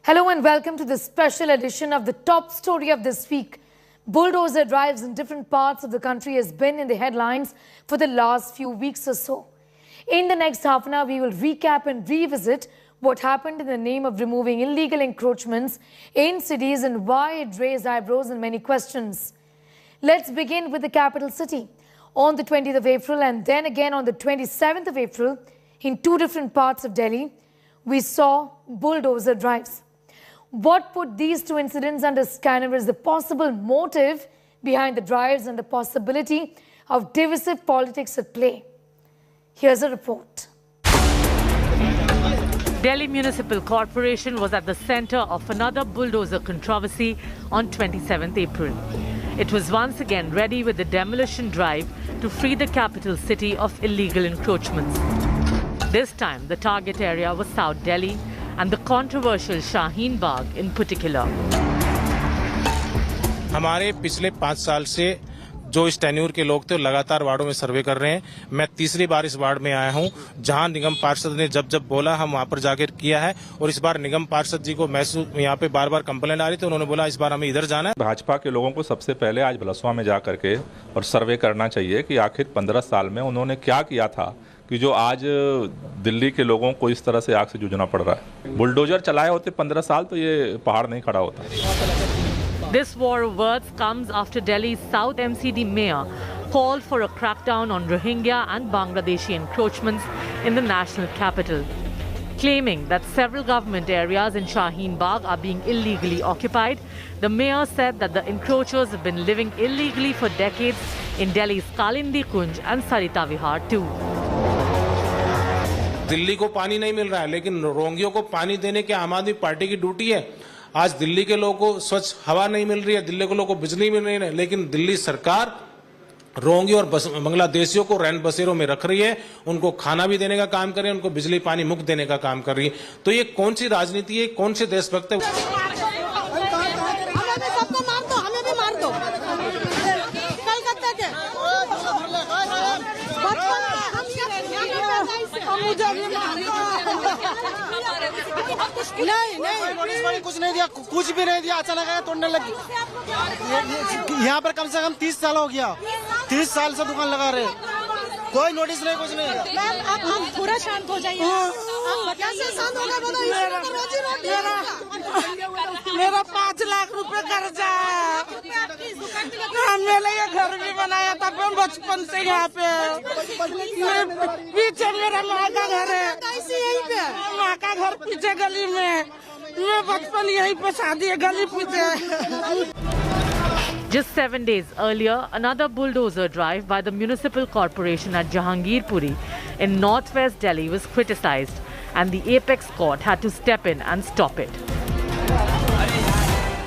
Hello and welcome to this special edition of the top story of this week. Bulldozer drives in different parts of the country has been in the headlines for the last few weeks or so. In the next half an hour, we will recap and revisit what happened in the name of removing illegal encroachments in cities and why it raised eyebrows and many questions. Let's begin with the capital city. On the 20th of April and then again on the 27th of April, in two different parts of Delhi, we saw bulldozer drives. What put these two incidents under scanner is the possible motive behind the drives and the possibility of divisive politics at play. Here's a report. Delhi Municipal Corporation was at the center of another bulldozer controversy on 27th April. It was once again ready with the demolition drive to free the capital city of illegal encroachments. This time, the target area was South Delhi and the controversial Shaheen Bagh in particular. हमारे पिछले 5 साल से जो इस tenure के लोग थे लगातार वार्डों में सर्वे कर रहे हैं। मैं तीसरी बार इस वार्ड में आया हूं, जहां निगम पार्षद ने जब बोला हम वहां पर जाकर किया है और इस बार निगम पार्षद जी को महसूस यहां पे बार कंप्लेंट आ रही थी। उन्होंने बोला इस बार हमें इधर जाना है। भाजपा के लोगों को सबसे पहले आज बलसवा में जा करके और सर्वे करना चाहिए कि आखिर 15 साल में उन्होंने क्या किया था कि जो आज दिल्ली के लोगों को इस तरह से आग से जूझना पड़ रहा है। बुलडोजर चलाए होते 15 साल तो ये पहाड़ नहीं खड़ा होता। This war of words comes after Delhi's South MCD mayor called for a crackdown on Rohingya and Bangladeshi encroachments in the national capital, claiming that several government areas in Shaheen Bagh are being illegally occupied. The mayor said that the encroachers have been living illegally for decades in Delhi's Kalindi Kunj and Sarita Vihar too. Delhi को पानी नहीं मिल रहा है, लेकिन रोंगियों को पानी देने की आम आदमी पार्टी की ड्यूटी है। आज दिल्ली के लोगों को स्वच्छ हवा नहीं मिल रही है, दिल्ली के लोगों को बिजली मिल रही है, लेकिन दिल्ली सरकार रोंगी और बांग्लादेशियों को रैन बसेरों में रख रही है, उनको खाना भी देने का काम कर रही है, उनको बिजली पानी मुफ्त देने का काम कर रही है। तो ये कौन सी राजनीति है, कौन से देशभक्त है? सबको मार दो, हमें भी मार दो। कलकत्ता के नहीं नोटिस वाली कुछ नहीं दिया, कुछ भी नहीं दिया। अचानक आया तोड़ने लगी। यहाँ पर कम से कम 30 साल हो गया, 30 साल से दुकान लगा रहे, कोई नोटिस नहीं, कुछ नहीं। मैम आप पूरा शांत हो जाइए। कैसे शांत होगा बोलो? मेरा 5 लाख रुपए कर्जा है। मैंने ये घर भी बनाया था बचपन से। यहाँ पे पीछे मेरा माँ का घर है, यहीं पे माँ का घर पीछे गली में। मैं बचपन यहीं पे शादी है, गली पीछे। Just 7 days earlier, another bulldozer drive by the municipal corporation at Jahangirpuri in northwest Delhi was criticized, and the apex court had to step in and stop it.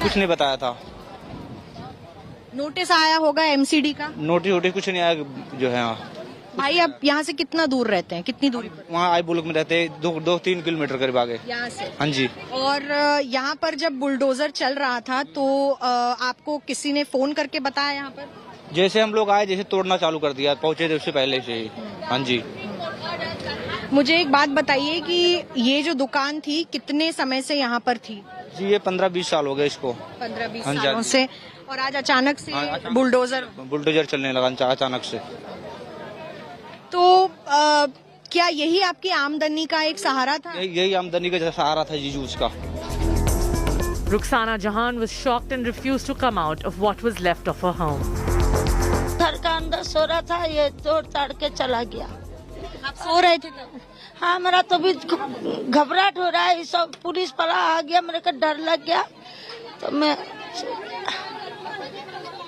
कुछ नहीं बताया था। नोटिस आया होगा एमसीडी का? नोटिस कुछ नहीं आया जो है। भाई आप यहाँ से कितना दूर रहते हैं, कितनी दूरी पर? वहाँ आई बुलक में रहते हैं 2-3 किलोमीटर करीब आगे यहाँ से। हाँ जी। और यहाँ पर जब बुलडोजर चल रहा था तो आपको किसी ने फोन करके बताया यहाँ पर? जैसे हम लोग आए, जैसे तोड़ना चालू कर दिया, पहुँचे थे उससे पहले से ही। हाँ जी। मुझे एक बात बताइए कि ये जो दुकान थी कितने समय से यहाँ पर थी? जी ये 15-20 साल हो गए इसको। 15-20 सालों से। और आज अचानक से बुलडोजर चलने लगा अचानक से। तो क्या यही आपकी आमदनी का एक सहारा था? यही आमदनी का सहारा था जीजू उसका। Ruxana Jahan was shocked and refused to come out of what was left of her home. घर का अंदर सो रहा था, ये तोड़ ताड़ के चला गया। आप सो रहे थे? हाँ, मेरा तो भी घबराहट हो रहा है। सब पुलिस वाला आ गया, मेरे को डर लग गया। तो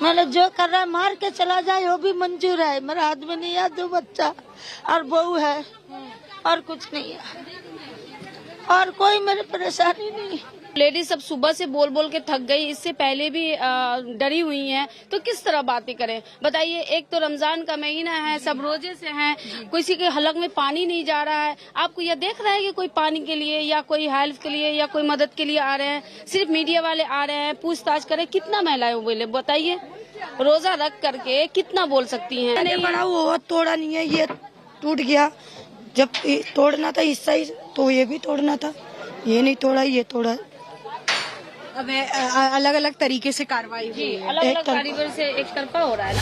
मैंने जो कर रहा है मार के चला जाए वो भी मंजूर है। मेरा आदमी नहीं है, 2 बच्चा और बहू है, और कुछ नहीं है, और कोई मेरी परेशानी नहीं। लेडीज सब सुबह से बोल बोल के थक गई, इससे पहले भी डरी हुई हैं, तो किस तरह बातें करें बताइए। एक तो रमजान का महीना है, सब रोजे से हैं, किसी के हलक में पानी नहीं जा रहा है। आपको यह देख रहा है कि कोई पानी के लिए या कोई हेल्प के लिए या कोई मदद के लिए आ रहे हैं? सिर्फ मीडिया वाले आ रहे हैं, पूछताछ करें। कितना महिलाएं बोले बताइए? रोजा रख करके कितना बोल सकती हैं? नहीं बड़ा वो तोड़ा नहीं है, ये टूट गया। जब तोड़ना था हिस्सा ही तो ये भी तोड़ना था, ये नहीं तोड़ा, ये तोड़ा। अब अलग अलग तरीके से कार्रवाई हुई है। अलग अलग कारीगर से एक तरफा हो रहा है ना।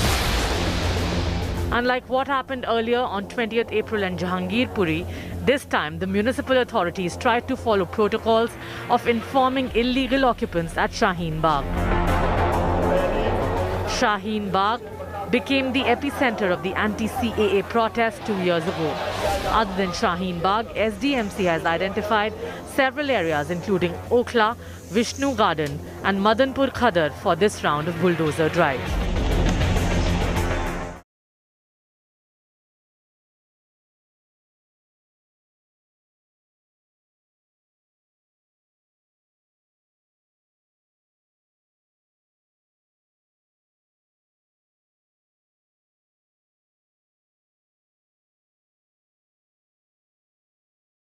Unlike what happened earlier on 20th April in Jahangirpuri, this time the municipal authorities tried to follow protocols of informing illegal occupants at Shaheen Bagh. Shaheen Bagh became the epicenter of the anti-CAA protest 2 years ago. Other than Shaheen Bagh, SDMC has identified several areas including Okhla, Vishnu Garden and Madanpur Khadar for this round of bulldozer drive.